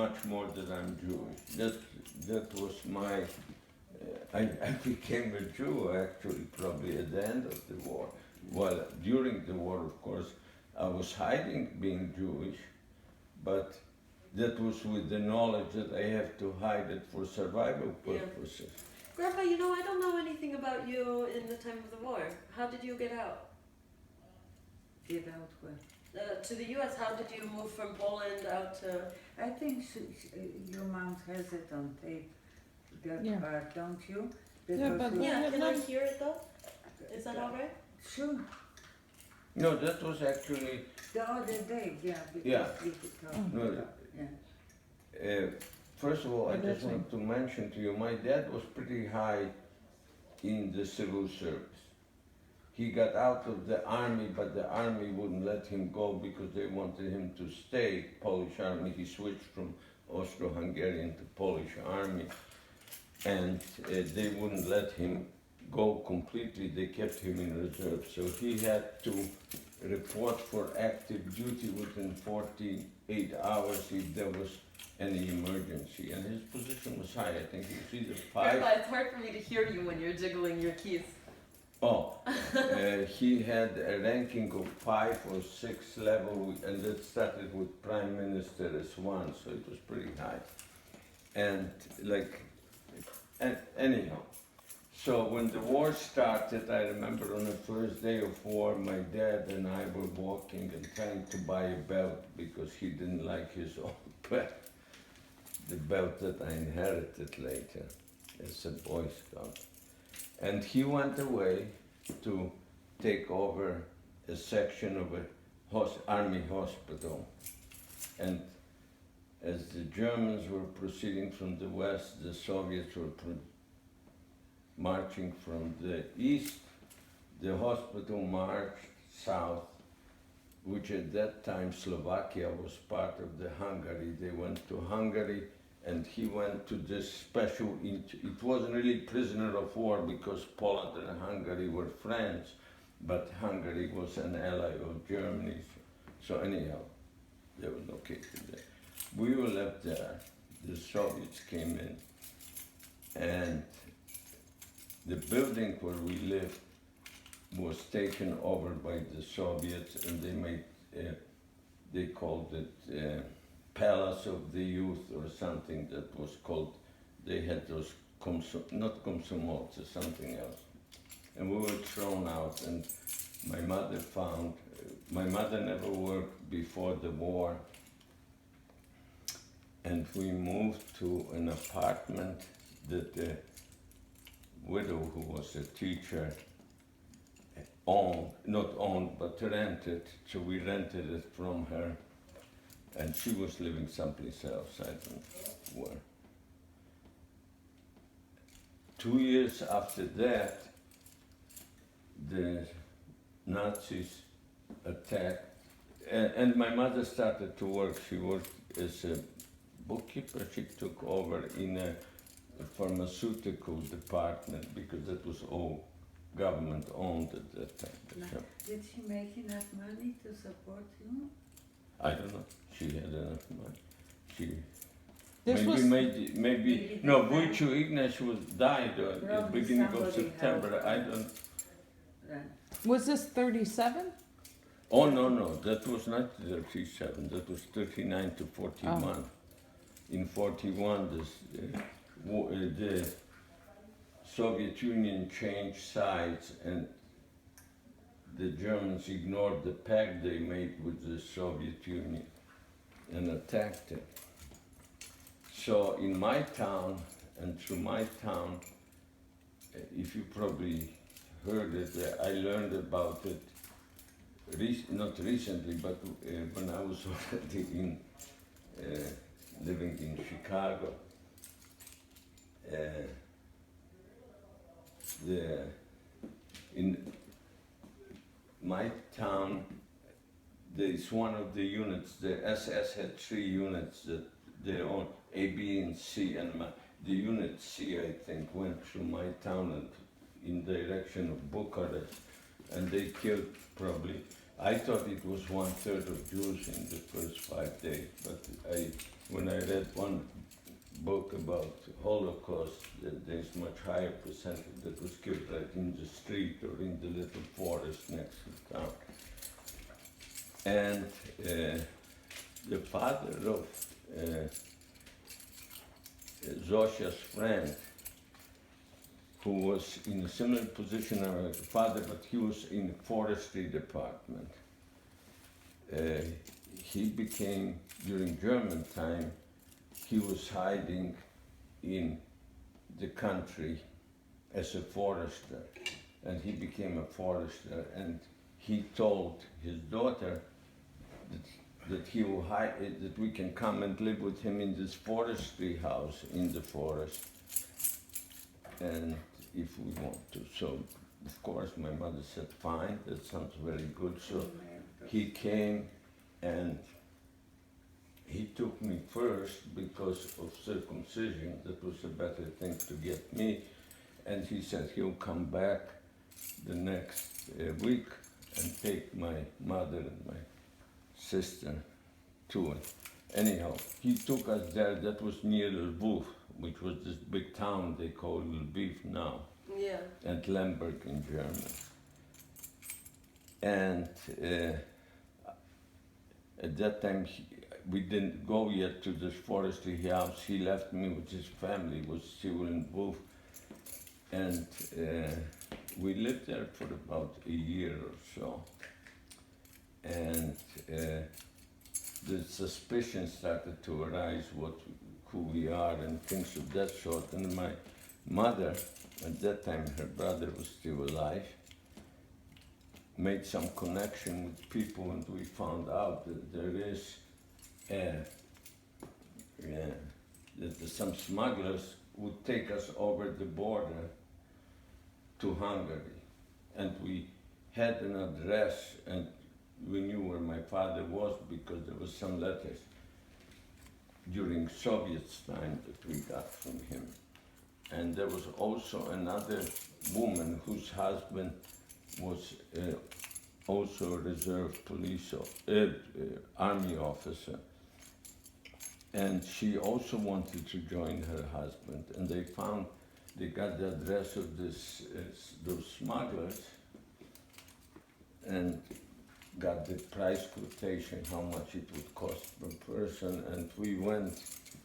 much more that I'm Jewish. That was my. I became a Jew actually probably at the end of the war. Well, during the war, of course, I was hiding being Jewish, but that was with the knowledge that I have to hide it for survival purposes. Grandpa, you know, I don't know anything about you in the time of the war. How did you get out? Get out where? To the U.S., how did you move from Poland out to... I think your mom has it on tape, that Yeah. part, don't you? Yeah, Because but you- Yeah, can I not- hear it though? Is that all right? Sure, No, that was actually, the other day, yeah, because Yeah. we could talk No. about, yeah. first of all, I Oh, just that's want to mention to you, my dad was pretty high in the civil service. He got out of the army, but the army wouldn't let him go because they wanted him to stay Polish army. He switched from Austro-Hungarian to Polish army, and they wouldn't let him go completely. They kept him in reserve, so he had to report for active duty within 48 hours if there was any emergency. And his position was high. I think he was either Grandpa, 5. it's hard for me to hear you when you're jiggling your keys. Oh, he had a ranking of 5 or 6 level, and that started with prime minister as one, so it was pretty high. And anyhow, so when the war started, I remember on the first day of war, my dad and I were walking and trying to buy a belt because he didn't like his old belt, the belt that I inherited later as a Boy Scout. And he went away to take over a section of a army hospital. And as the Germans were proceeding from the west, the Soviets were marching from the east. The hospital marched south, which at that time Slovakia was part of the Hungary. They went to Hungary, and he went to this special, it wasn't really prisoner of war because Poland and Hungary were friends, but Hungary was an ally of Germany. So anyhow, they were located there. We were left there, the Soviets came in, and the building where we lived was taken over by the Soviets, and they called it Palace of the Youth or something that was called, they had those, not komsomolцы, something else. And we were thrown out, and my mother never worked before the war, and we moved to an apartment that the widow who was a teacher not owned, but rented, so we rented it from her. And she was living someplace else, I don't know where. 2 years after that, the Nazis attacked, and my mother started to work. She worked as a bookkeeper. She took over in a pharmaceutical department because that was all government owned at that time. So, Did she make enough money to support you? I don't know. She had enough money. She This maybe was Maybe no. they Vuichu Ignash was died at the Probably beginning of somebody September. helped. I don't. Right. was this 37? Oh no, that was not 37. That was 39 to 41. In 41, the Soviet Union changed sides, and the Germans ignored the pact they made with the Soviet Union and attacked it. So in my town, and through my town, if you probably heard it, I learned about it, not recently, but when I was already living in Chicago. In my town, there is one of the units, the SS had 3 units that they own, A, B, and C, and the unit C, I think, went through my town and in direction of Bucharest, and they killed probably, I thought it was 1/3 of Jews in the first 5 days, but when I read one book about Holocaust, there's much higher percentage that was killed right in the street or in the little forest next to town. And the father of Zosia's friend, who was in a similar position as her father, but he was in the forestry department. He became, during German time, he was hiding in the country as a forester, and he became a forester, and he told his daughter that he will that we can come and live with him in this forestry house in the forest, and if we want to. So, of course, my mother said, fine, that sounds very good. So he came and he took me first because of circumcision. That was a better thing to get me. And he said he'll come back the next week and take my mother and my sister to it. Anyhow, he took us there. That was near Lviv, which was this big town they call Lviv now, Yeah. and Lemberg in German. And at that time, we didn't go yet to this forestry house. He left me with his family, was still in Lviv. And we lived there for about a year or so. And the suspicion started to arise who we are and things of that sort. And my mother, at that time her brother was still alive, made some connection with people, and we found out that there is that some smugglers would take us over the border to Hungary. And we had an address, and we knew where my father was because there was some letters during Soviet time that we got from him. And there was also another woman whose husband was also a reserve police army officer. And she also wanted to join her husband. And they got the address of those smugglers and got the price quotation, how much it would cost per person. And we went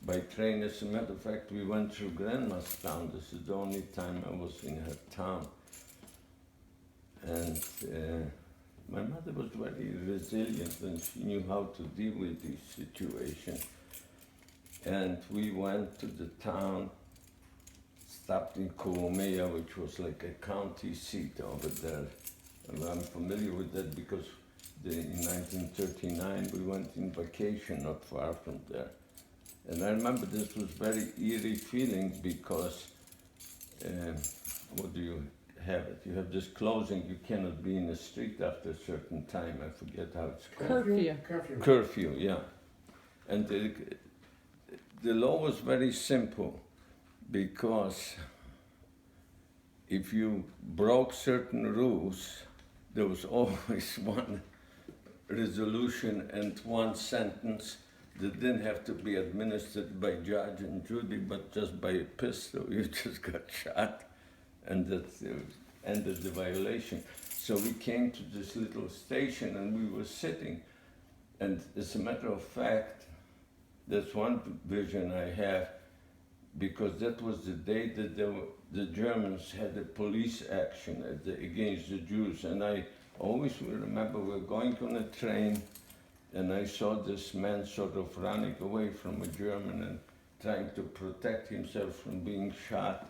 by train. As a matter of fact, we went through Grandma's town. This is the only time I was in her town. And my mother was very resilient, and she knew how to deal with these situations. And we went to the town, stopped in Kolomea, which was like a county seat over there. And I'm familiar with that because in 1939 we went in vacation not far from there. And I remember this was very eerie feeling because, what do you have it? You have this closing, you cannot be in the street after a certain time. I forget how it's called. Curfew, yeah. And the law was very simple because if you broke certain rules, there was always one resolution and one sentence that didn't have to be administered by judge and jury, but just by a pistol. You just got shot, and that ended the violation. So we came to this little station, and we were sitting. And as a matter of fact, that's one vision I have, because that was the day that the Germans had a police action against the Jews. And I always will remember we were going on a train, and I saw this man sort of running away from a German and trying to protect himself from being shot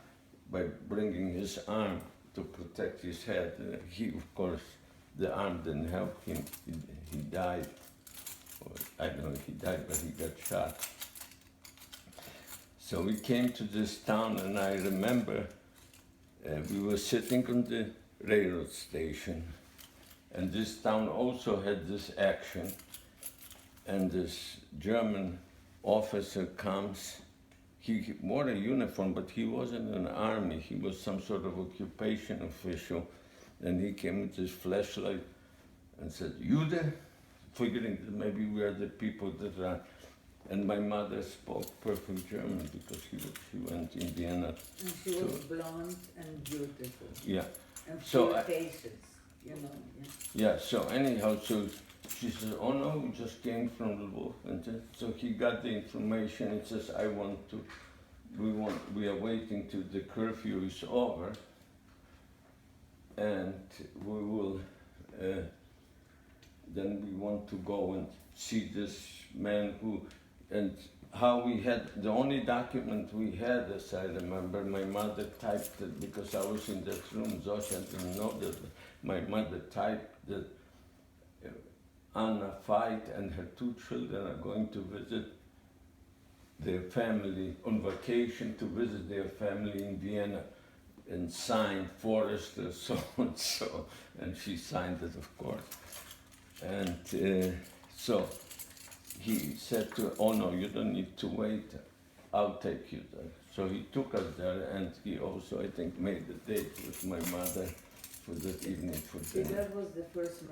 by bringing his arm to protect his head. He, of course, the arm didn't help him. He died. Or, I don't know if he died, but he got shot. So we came to this town, and I remember we were sitting on the railroad station, and this town also had this action. And this German officer comes. He wore a uniform, but he wasn't in the army. He was some sort of occupation official. And he came with his flashlight and said, "You there?" Figuring that maybe we are the people that are. And my mother spoke perfect German because she went in Vienna. And she was So- blonde and beautiful. Yeah, And So few I- faces, you know, yeah. yeah. So anyhow, so she said, "Oh no, we just came from Lvov," and so he got the information. He says, "I want to. We are waiting till the curfew is over, and we will. Then we want to go and see this man who, and how we had, the only document we had, as I remember, my mother typed it because I was in that room. Zosha didn't know that my mother typed that Anna Veit and her 2 children are going to visit their family on vacation, to visit their family in Vienna, and signed Forrester so and so, and she signed it, of course. And so he said to her, "Oh no, you don't need to wait, I'll take you there." So he took us there, and he also, I think, made the date with my mother for that evening for See, dinner. that was the first